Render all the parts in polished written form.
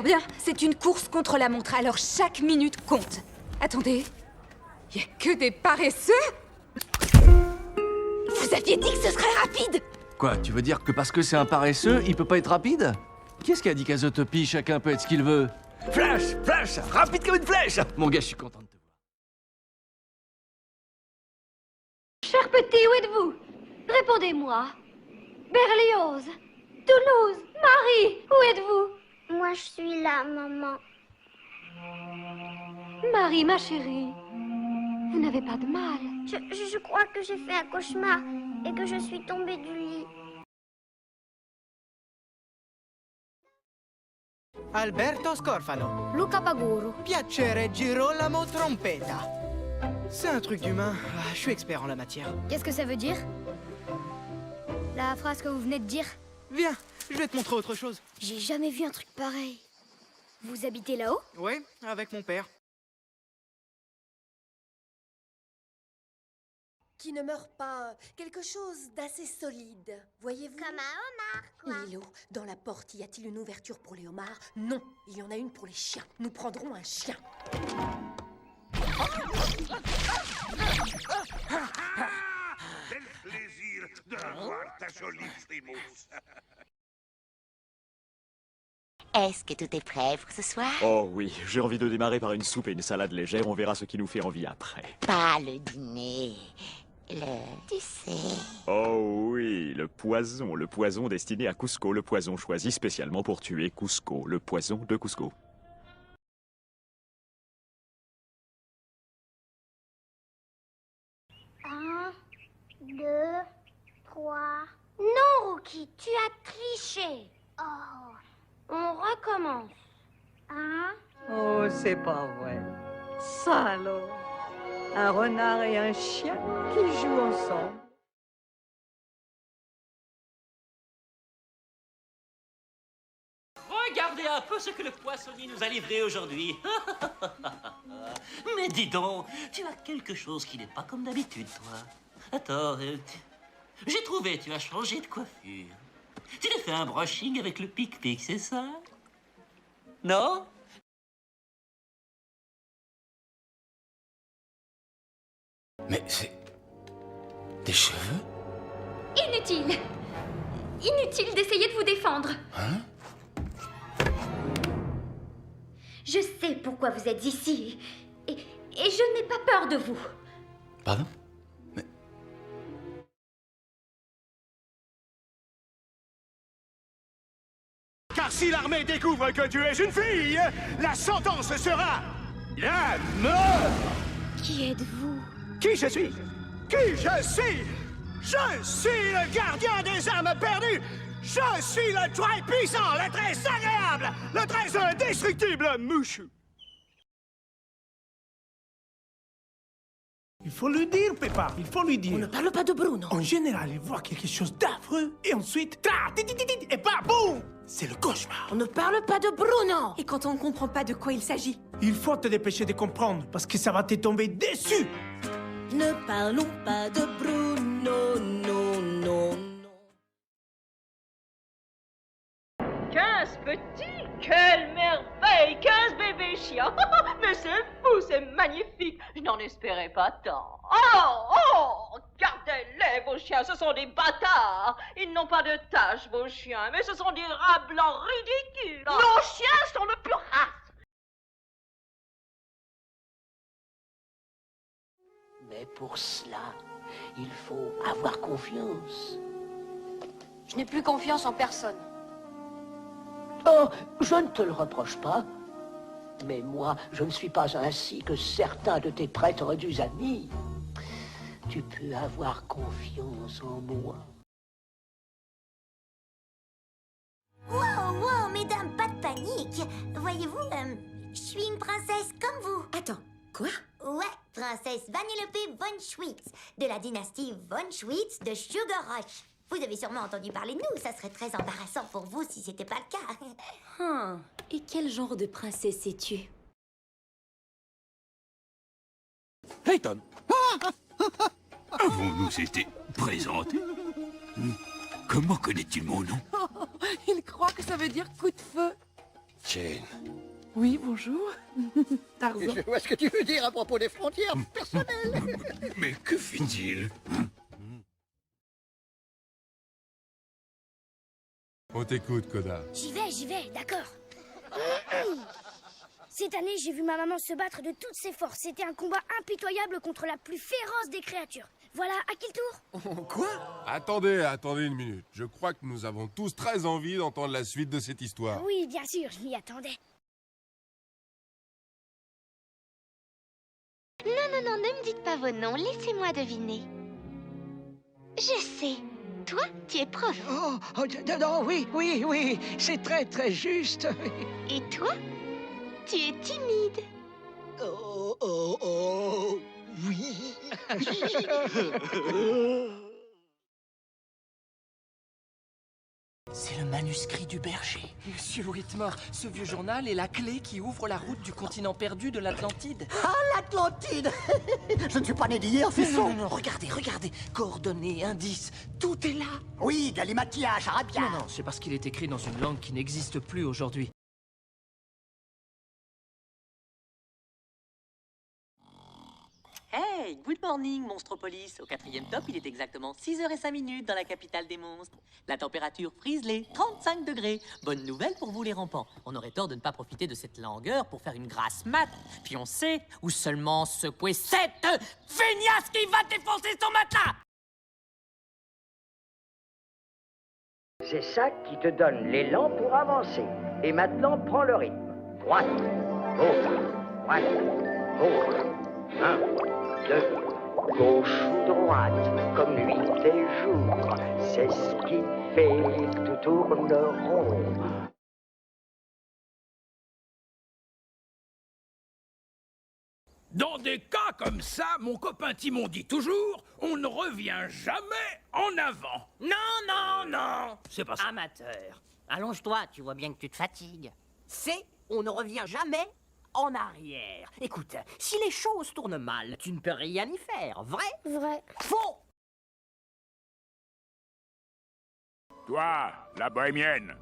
J'espère bien. C'est une course contre la montre, alors chaque minute compte. Attendez. Y a que des paresseux? Vous aviez dit que ce serait rapide! Quoi, tu veux dire que parce que c'est un paresseux, il peut pas être rapide? Qui est-ce qui a dit qu'à Zootopie, chacun peut être ce qu'il veut? Flash! Flash! Rapide comme une flèche! Mon gars, je suis content de te voir. Cher petit, où êtes-vous? Répondez-moi. Berlioz, Toulouse, Marie, où êtes-vous? Moi, je suis là, maman. Marie, ma chérie, vous n'avez pas de mal. Je crois que j'ai fait un cauchemar et que je suis tombée du lit. Alberto Scorfano. Luca Paguro. Piacere Girolamo Trompeta. C'est un truc d'humain. Je suis expert en la matière. Qu'est-ce que ça veut dire? La phrase que vous venez de dire? Viens, je vais te montrer autre chose. J'ai jamais vu un truc pareil. Vous habitez là-haut? Ouais, avec mon père. Qui ne meurt pas, quelque chose d'assez solide, voyez-vous? Comme un homard, quoi. Lilo, dans la porte, y a-t-il une ouverture pour les homards? Non, il y en a une pour les chiens. Nous prendrons un chien. Quel plaisir de revoir ta jolie frimousse. Est-ce que tout est prêt pour ce soir? Oh oui, j'ai envie de démarrer par une soupe et une salade légère, on verra ce qui nous fait envie après. Pas le dîner. Tu sais... Oh oui, le poison destiné à Cusco, le poison choisi spécialement pour tuer Cusco, le poison de Cusco. Un, deux, trois... Non, Rookie, tu as triché. Oh. On recommence. Un... Oh, c'est pas vrai. Ça alors. Un renard et un chien qui jouent ensemble. Regardez un peu ce que le poissonnier nous a livré aujourd'hui. Mais dis donc, tu as quelque chose qui n'est pas comme d'habitude, toi. Attends, j'ai trouvé, tu as changé de coiffure. Tu t'es fait un brushing avec le pic-pic, c'est ça? Non? Mais c'est... des cheveux? Inutile. Inutile d'essayer de vous défendre. Hein? Je sais pourquoi vous êtes ici. Et je n'ai pas peur de vous. Pardon? Mais... Car si l'armée découvre que tu es une fille, la sentence sera la mort. Qui êtes-vous? Qui je suis? Qui je suis? Je suis le gardien des âmes perdues. Je suis le très puissant, le très agréable, le très indestructible Mouchou. Il faut lui dire, Peppa, il faut lui dire. On ne parle pas de Bruno. En général, il voit quelque chose d'affreux et ensuite, et bah, boum! C'est le cauchemar. On ne parle pas de Bruno. Et quand on ne comprend pas de quoi il s'agit? Il faut te dépêcher de comprendre parce que ça va te tomber dessus. Ne parlons pas de Bruno, non, non, non. 15 petits, quelle merveille! 15 bébés chiens! Mais c'est fou, c'est magnifique! Je n'en espérais pas tant. Oh! Gardez-les, vos chiens, ce sont des bâtards! Ils n'ont pas de taches, vos chiens, mais ce sont des rats blancs ridicules! Nos chiens sont de pure race! Mais pour cela, il faut avoir confiance. Je n'ai plus confiance en personne. Oh, je ne te le reproche pas. Mais moi, je ne suis pas ainsi que certains de tes très tordus amis. Tu peux avoir confiance en moi. Wow, mesdames, pas de panique. Voyez-vous, je suis une princesse comme vous. Attends, quoi? Ouais, princesse Vanellope von Schweetz, de la dynastie von Schweetz de Sugar Rush. Vous avez sûrement entendu parler de nous, ça serait très embarrassant pour vous si c'était pas le cas. Et quel genre de princesse es-tu? Hey Tom! Avons-nous été présentés? Comment connais-tu mon nom? Il croit que ça veut dire coup de feu. Jane. Oui, bonjour. Tarzan. Je vois ce que tu veux dire à propos des frontières personnelles. Mais que fit-il? On t'écoute, Koda. J'y vais, d'accord. Cette année, j'ai vu ma maman se battre de toutes ses forces. C'était un combat impitoyable contre la plus féroce des créatures. Voilà, à qui le tour? Quoi? Attendez une minute. Je crois que nous avons tous très envie d'entendre la suite de cette histoire. Oui, bien sûr, je m'y attendais. Non, ne me dites pas vos noms, laissez-moi deviner. Je sais. Toi, tu es prof. Oh, non, oui, c'est très juste. Et toi, tu es timide. Oui. C'est le manuscrit du berger. Monsieur Whitmore, ce vieux journal est la clé qui ouvre la route du continent perdu de l'Atlantide. Ah, l'Atlantide! Je ne suis pas né d'hier, fisson. Non, regardez. Coordonnées, indices, tout est là. Oui, Galimatia, charabia. Non, c'est parce qu'il est écrit dans une langue qui n'existe plus aujourd'hui. Hey, good morning, Monstropolis. Au 4e top, il est exactement 6h05 dans la capitale des monstres. La température frise les 35 degrés. Bonne nouvelle pour vous les rampants. On aurait tort de ne pas profiter de cette langueur pour faire une grasse mat. Puis on sait où seulement secouer cette feignasse qui va défoncer son matelas. C'est ça qui te donne l'élan pour avancer. Et maintenant, prends le rythme. Droite, gauche, droite, gauche. 1, 2, gauche ou droite, comme nuit et jour. C'est ce qui fait que tout tourne rond. Dans des cas comme ça, mon copain Timon dit toujours, on ne revient jamais en avant. Non. C'est pas ça. Amateur. Allonge-toi, tu vois bien que tu te fatigues. C'est, on ne revient jamais en arrière. Écoute, si les choses tournent mal, tu ne peux rien y faire. Vrai? Vrai. Faux! Toi, la bohémienne,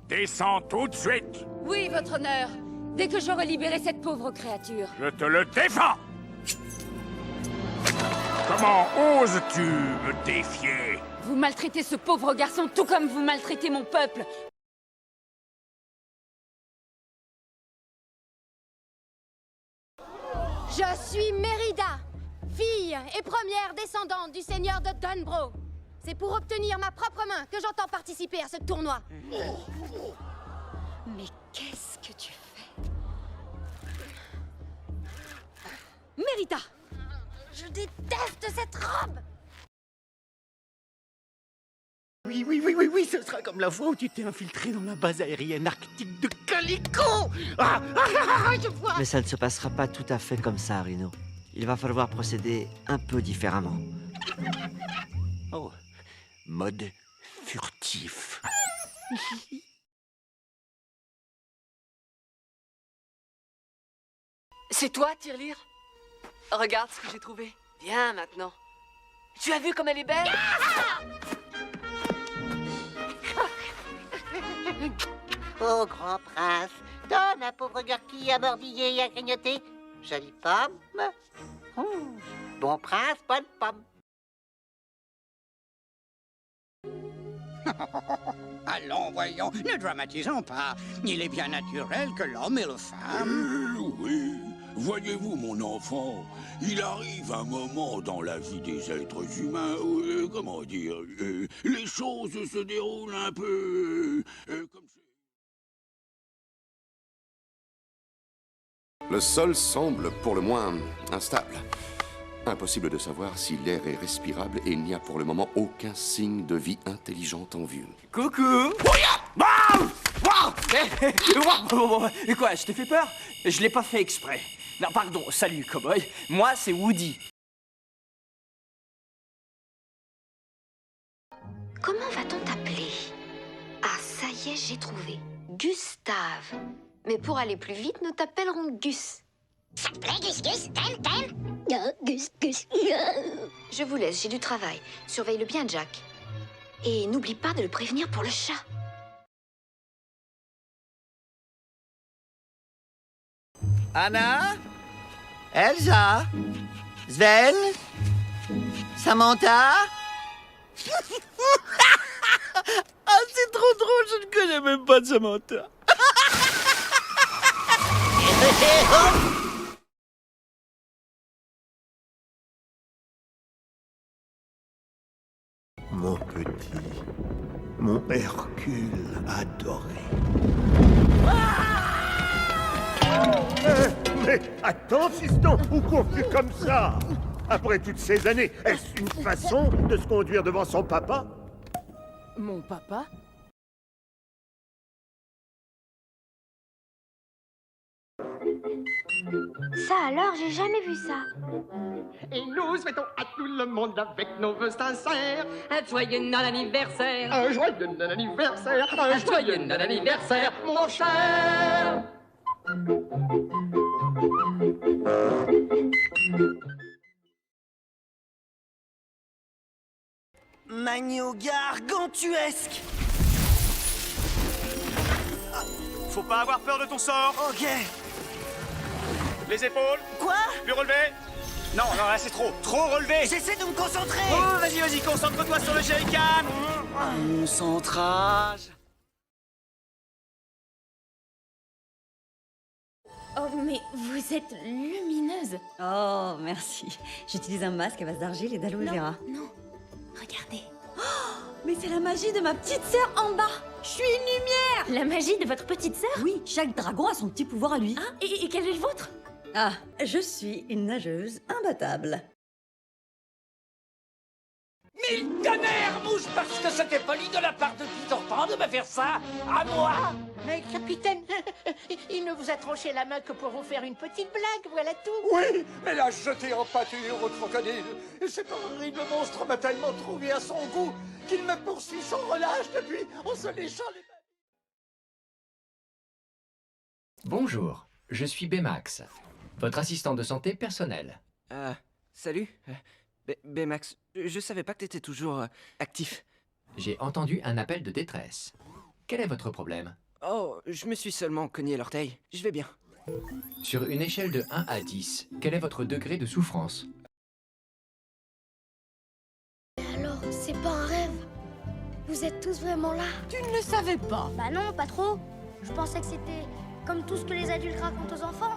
descends tout de suite. Oui, votre honneur. Dès que j'aurai libéré cette pauvre créature. Je te le défends. Comment oses-tu me défier? Vous maltraitez ce pauvre garçon tout comme vous maltraitez mon peuple. Je suis Mérida, fille et première descendante du seigneur de Dunbro. C'est pour obtenir ma propre main que j'entends participer à ce tournoi. Mais qu'est-ce que tu fais? Mérida! Je déteste cette robe! Oui, ce sera comme la fois où tu t'es infiltré dans la base aérienne arctique de Calico. Je vois. Mais ça ne se passera pas tout à fait comme ça, Rhino. Il va falloir procéder un peu différemment. Oh, mode furtif. C'est toi, Tirelire? Regarde ce que j'ai trouvé. Viens maintenant. Tu as vu comme elle est belle? Oh, grand prince, donne un pauvre garquille à mordiller et à grignoter. Jolie pomme. Bon prince, bonne pomme. Allons, voyons, ne dramatisons pas. Il est bien naturel que l'homme et la femme... Oui, voyez-vous, mon enfant, il arrive un moment dans la vie des êtres humains où, comment dire, les choses se déroulent un peu comme ça. Le sol semble pour le moins instable. Impossible de savoir si l'air est respirable et il n'y a pour le moment aucun signe de vie intelligente en vue. Coucou! Quoi, je t'ai fait peur? Je l'ai pas fait exprès. Non, pardon, salut, cowboy. Moi, c'est Woody. Comment va-t-on t'appeler? Ah, ça y est, j'ai trouvé. Gustave. Mais pour aller plus vite, nous t'appellerons Gus. Ça te plaît, Gus, t'aimes? Gus. Je vous laisse, j'ai du travail. Surveille-le bien, Jack. Et n'oublie pas de le prévenir pour le chat. Anna? Elsa? Sven? Samantha? Ah, c'est trop drôle, je ne connais même pas de Samantha. Mon petit, mon Hercule adoré. Mais attends, fiston, où cours-tu comme ça? Après toutes ces années, est-ce une façon de se conduire devant son papa? Mon papa? Ça alors, j'ai jamais vu ça. Et nous souhaitons à tout le monde avec nos vœux sincères Un joyeux anniversaire. un joyeux anniversaire, un joyeux anniversaire, mon cher. Magno gargantuesque. Faut pas avoir peur de ton sort. Ok. Les épaules. Quoi? Plus relevé. Non, non, là c'est trop relevé. J'essaie de me concentrer. Oh, vas-y, concentre-toi sur le jerrycan. Concentrage. Oh, mais vous êtes lumineuse. Oh, merci. J'utilise un masque à base d'argile et d'aloe vera. Non, regardez. Oh, mais c'est la magie de ma petite sœur en bas. Je suis une lumière. La magie de votre petite sœur? Oui, chaque dragon a son petit pouvoir à lui. Ah, et quel est le vôtre? Ah, je suis une nageuse imbattable. Mille tonnerres, bouge, parce que c'était poli de la part de Peter Pan de me faire ça à moi. Mais capitaine, il ne vous a tranché la main que pour vous faire une petite blague, voilà tout. Oui, mais la jeter en pâture au crocodile. Et cet horrible monstre m'a tellement trouvé à son goût qu'il me poursuit sans relâche depuis en se léchant les mains. Bonjour, je suis Baymax, votre assistant de santé personnel. Salut. Baymax, je savais pas que t'étais toujours actif. J'ai entendu un appel de détresse. Quel est votre problème? Oh, je me suis seulement cogné l'orteil. Je vais bien. Sur une échelle de 1 à 10, quel est votre degré de souffrance? Alors, c'est pas un rêve? Vous êtes tous vraiment là? Tu ne le savais pas? Bah non, pas trop. Je pensais que c'était comme tout ce que les adultes racontent aux enfants.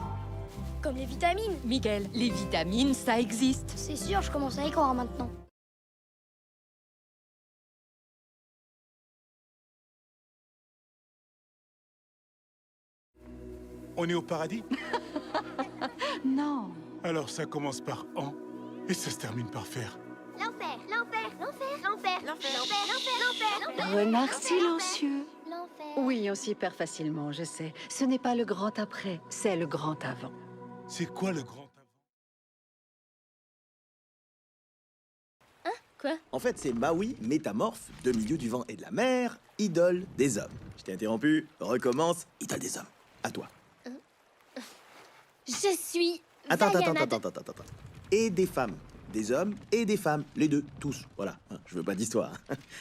Comme les vitamines. Miguel, les vitamines, ça existe. C'est sûr, je commence à y croire maintenant. On est au paradis? Non. Alors ça commence par an et ça se termine par faire. L'enfer, l'enfer, l'enfer, l'enfer, l'enfer, l'enfer, l'enfer, l'enfer. Renard silencieux. L'enfer. Oui, on s'y perd facilement, je sais. Ce n'est pas le grand après, c'est le grand avant. C'est quoi le grand avant? Hein? Quoi? En fait, c'est Maui, métamorphe, demi-dieu du vent et de la mer, idole des hommes. Je t'ai interrompu, recommence, idole des hommes. À toi. Je suis Attends. Vaiana. Et des femmes. Des hommes et des femmes. Les deux, tous. Voilà. Je veux pas d'histoire.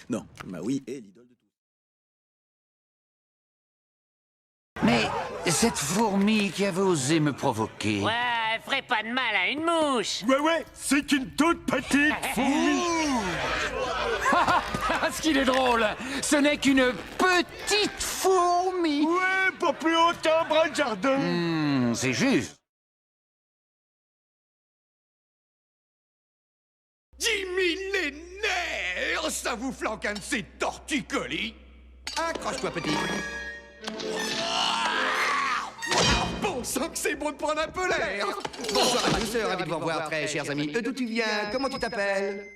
Non, Maui est l'idole de tous. Mais cette fourmi qui avait osé me provoquer... Ouais, elle ferait pas de mal à une mouche. Ouais, c'est une toute petite fourmi. Ce qu'il est drôle, ce n'est qu'une petite fourmi. Ouais, pas plus haut qu'un bras de jardin. C'est juste. 10 millénaires! Ça vous flanque un de ces torticolis? Accroche-toi, petit. Bon sang que c'est bon de prendre un peu l'air! Bonsoir à tous, ravi de vous revoir, très chers amis. D'où tu viens? Comment tu t'appelles?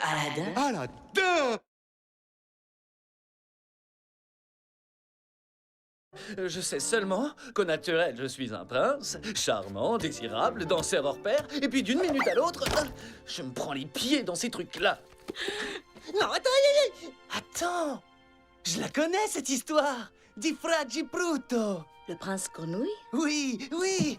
Aladdin. Aladdin! Je sais seulement qu'au naturel, je suis un prince, charmant, désirable, danseur hors pair, et puis d'une minute à l'autre, je me prends les pieds dans ces trucs-là. Non, attends! Je la connais, cette histoire! Di Fragi Pruto! Le prince Cornouille? Oui,